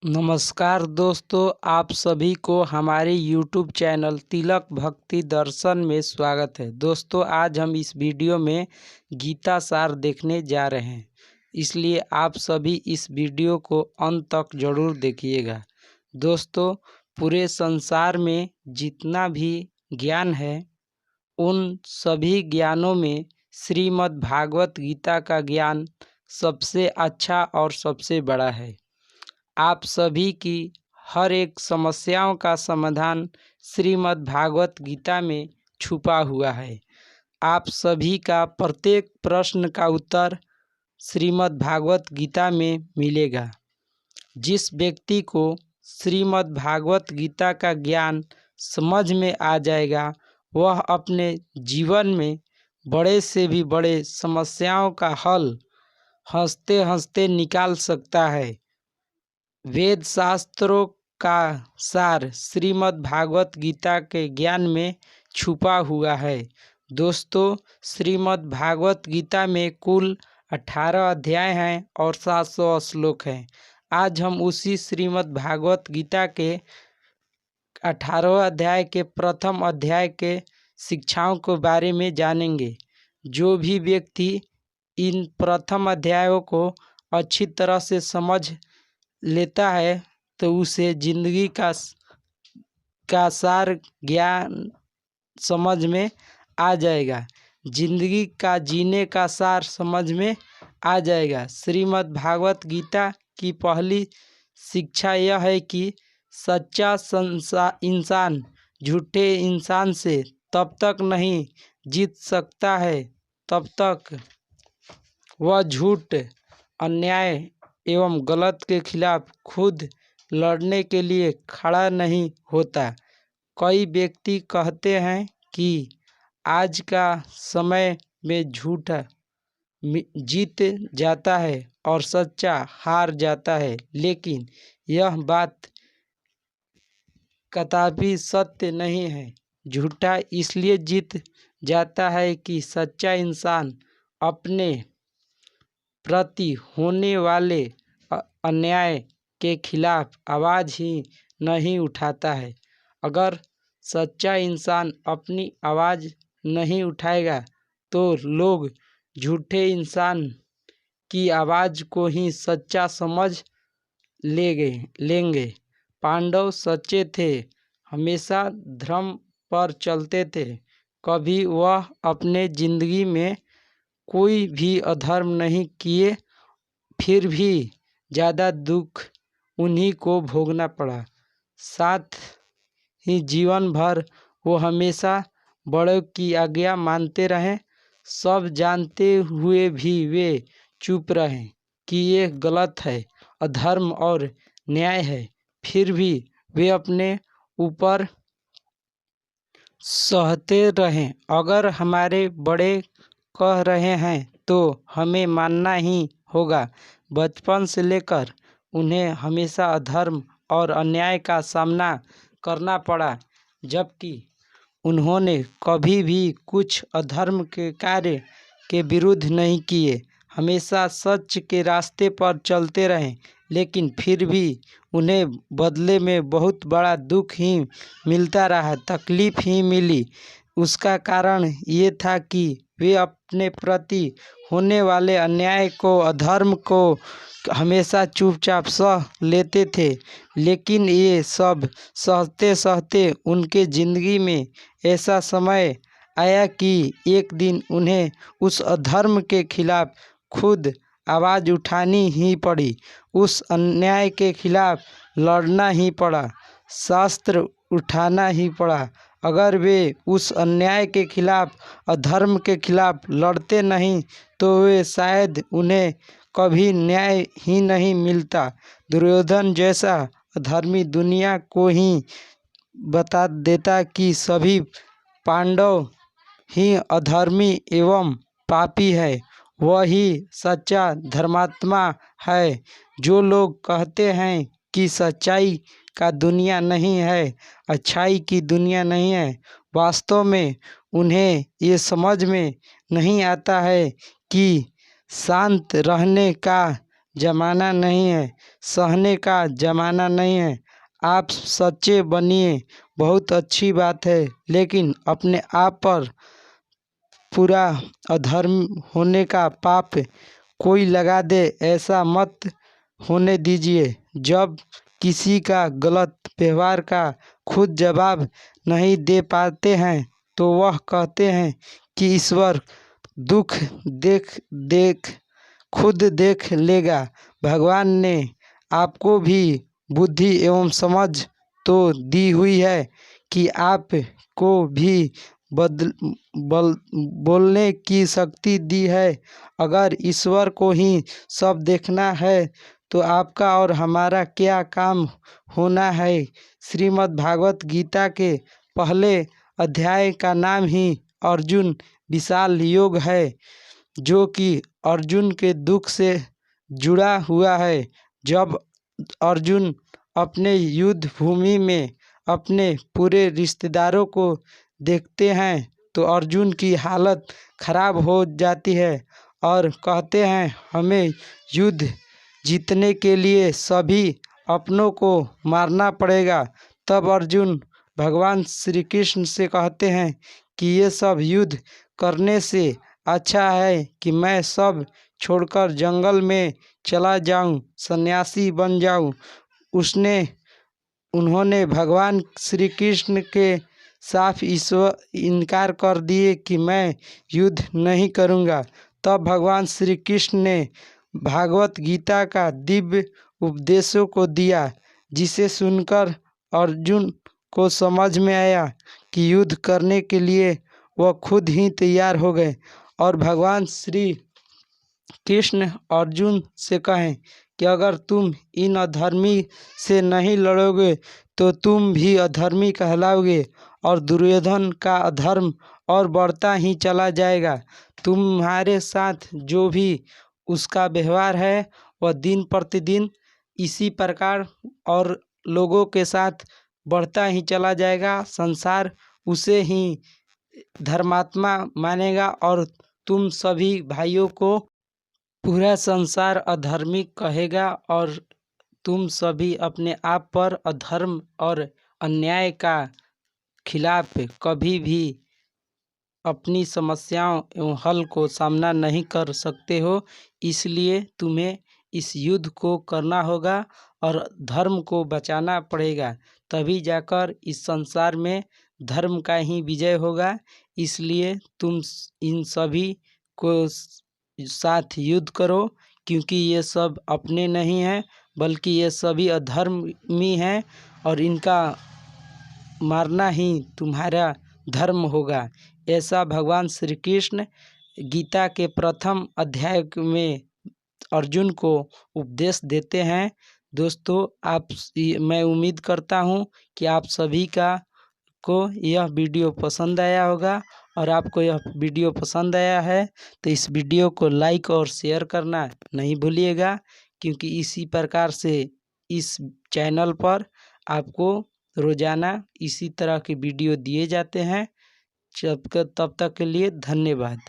नमस्कार दोस्तों, आप सभी को हमारे YouTube चैनल तिलक भक्ति दर्शन में स्वागत है। दोस्तों, आज हम इस वीडियो में गीता सार देखने जा रहे हैं, इसलिए आप सभी इस वीडियो को अंत तक जरूर देखिएगा। दोस्तों, पूरे संसार में जितना भी ज्ञान है, उन सभी ज्ञानों में श्रीमद् भागवत गीता का ज्ञान सबसे अच्छा और सबसे बड़ा है। आप सभी की हर एक समस्याओं का समाधान श्रीमद् भागवत गीता में छुपा हुआ है। आप सभी का प्रत्येक प्रश्न का उत्तर श्रीमद् भागवत गीता में मिलेगा। जिस व्यक्ति को श्रीमद् भागवत गीता का ज्ञान समझ में आ जाएगा, वह अपने जीवन में बड़े से भी बड़े समस्याओं का हल हंसते हंसते निकाल सकता है। वेद शास्त्रों का सार श्रीमद् भागवत गीता के ज्ञान में छुपा हुआ है। दोस्तों, श्रीमद् भागवत गीता में कुल 18 अध्याय हैं और 700 श्लोक हैं। आज हम उसी श्रीमद् भागवत गीता के 18वें अध्याय के प्रथम अध्याय के शिक्षाओं के बारे में जानेंगे। जो भी व्यक्ति इन प्रथम अध्यायों को अच्छी तरह से समझ लेता है तो उसे जिंदगी का सार ज्ञान समझ में आ जाएगा। जिंदगी का जीने का सार समझ में आ जाएगा। श्रीमद् भागवत गीता की पहली शिक्षा यह है कि सच्चा इंसान झूठे इंसान से तब तक नहीं जीत सकता है तब तक वह झूठ, अन्याय एवं गलत के खिलाफ खुद लड़ने के लिए खड़ा नहीं होता। कई व्यक्ति कहते हैं कि आज का समय में झूठा जीत जाता है और सच्चा हार जाता है, लेकिन यह बात कदापि सत्य नहीं है। झूठा इसलिए जीत जाता है कि सच्चा इंसान अपने प्रति होने वाले अन्याय के खिलाफ आवाज़ ही नहीं उठाता है। अगर सच्चा इंसान अपनी आवाज़ नहीं उठाएगा तो लोग झूठे इंसान की आवाज़ को ही सच्चा समझ लेंगे। पांडव सच्चे थे, हमेशा धर्म पर चलते थे। कभी वह अपने जिंदगी में कोई भी अधर्म नहीं किए, फिर भी ज़्यादा दुख उन्हीं को भोगना पड़ा। साथ ही जीवन भर वो हमेशा बड़ों की आज्ञा मानते रहे। सब जानते हुए भी वे चुप रहे कि ये गलत है, अधर्म और न्याय है। फिर भी वे अपने ऊपर सहते रहें। अगर हमारे बड़े कह रहे हैं तो हमें मानना ही होगा। बचपन से लेकर उन्हें हमेशा अधर्म और अन्याय का सामना करना पड़ा, जबकि उन्होंने कभी भी कुछ अधर्म के कार्य के विरुद्ध नहीं किए। हमेशा सच के रास्ते पर चलते रहे, लेकिन फिर भी उन्हें बदले में बहुत बड़ा दुख ही मिलता रहा, तकलीफ ही मिली। उसका कारण ये था कि वे अपने प्रति होने वाले अन्याय को, अधर्म को हमेशा चुपचाप सह लेते थे। लेकिन ये सब सहते सहते उनके ज़िंदगी में ऐसा समय आया कि एक दिन उन्हें उस अधर्म के खिलाफ खुद आवाज़ उठानी ही पड़ी, उस अन्याय के खिलाफ लड़ना ही पड़ा, शस्त्र उठाना ही पड़ा। अगर वे उस अन्याय के खिलाफ, अधर्म के खिलाफ लड़ते नहीं तो वे शायद उन्हें कभी न्याय ही नहीं मिलता। दुर्योधन जैसा अधर्मी दुनिया को ही बता देता कि सभी पांडव ही अधर्मी एवं पापी है। वही सच्चा धर्मात्मा है। जो लोग कहते हैं कि सच्चाई का दुनिया नहीं है, अच्छाई की दुनिया नहीं है, वास्तव में उन्हें ये समझ में नहीं आता है कि शांत रहने का ज़माना नहीं है, सहने का ज़माना नहीं है। आप सच्चे बनिए, बहुत अच्छी बात है, लेकिन अपने आप पर पूरा अधर्म होने का पाप कोई लगा दे, ऐसा मत होने दीजिए। जब किसी का गलत व्यवहार का खुद जवाब नहीं दे पाते हैं तो वह कहते हैं कि ईश्वर दुख देख देख खुद देख लेगा। भगवान ने आपको भी बुद्धि एवं समझ तो दी हुई है कि आपको भी बदल बल बोलने की शक्ति दी है। अगर ईश्वर को ही सब देखना है तो आपका और हमारा क्या काम होना है। श्रीमद् भागवत गीता के पहले अध्याय का नाम ही अर्जुन विशाल योग है, जो कि अर्जुन के दुख से जुड़ा हुआ है। जब अर्जुन अपने युद्ध भूमि में अपने पूरे रिश्तेदारों को देखते हैं तो अर्जुन की हालत खराब हो जाती है और कहते हैं हमें युद्ध जीतने के लिए सभी अपनों को मारना पड़ेगा। तब अर्जुन भगवान श्री कृष्ण से कहते हैं कि ये सब युद्ध करने से अच्छा है कि मैं सब छोड़कर जंगल में चला जाऊं, सन्यासी बन जाऊं। उन्होंने भगवान श्री कृष्ण के साफ इनकार कर दिए कि मैं युद्ध नहीं करूंगा। तब भगवान श्री कृष्ण ने भागवत गीता का दिव्य उपदेशों को दिया, जिसे सुनकर अर्जुन को समझ में आया कि युद्ध करने के लिए वह खुद ही तैयार हो गए। और भगवान श्री कृष्ण अर्जुन से कहें कि अगर तुम इन अधर्मी से नहीं लड़ोगे तो तुम भी अधर्मी कहलाओगे और दुर्योधन का अधर्म और बढ़ता ही चला जाएगा। तुम्हारे साथ जो भी उसका व्यवहार है वह दिन प्रतिदिन इसी प्रकार और लोगों के साथ बढ़ता ही चला जाएगा। संसार उसे ही धर्मात्मा मानेगा और तुम सभी भाइयों को पूरा संसार अधर्मी कहेगा और तुम सभी अपने आप पर अधर्म और अन्याय का खिलाफ कभी भी अपनी समस्याओं एवं हल को सामना नहीं कर सकते हो। इसलिए तुम्हें इस युद्ध को करना होगा और धर्म को बचाना पड़ेगा, तभी जाकर इस संसार में धर्म का ही विजय होगा। इसलिए तुम इन सभी को साथ युद्ध करो, क्योंकि ये सब अपने नहीं हैं बल्कि ये सभी अधर्मी हैं और इनका मारना ही तुम्हारा धर्म होगा। ऐसा भगवान श्री कृष्ण गीता के प्रथम अध्याय में अर्जुन को उपदेश देते हैं। दोस्तों, मैं उम्मीद करता हूँ कि आप सभी को यह वीडियो पसंद आया होगा और आपको यह वीडियो पसंद आया है तो इस वीडियो को लाइक और शेयर करना नहीं भूलिएगा, क्योंकि इसी प्रकार से इस चैनल पर आपको रोज़ाना इसी तरह की वीडियो दिए जाते हैं। तब तक के लिए धन्यवाद।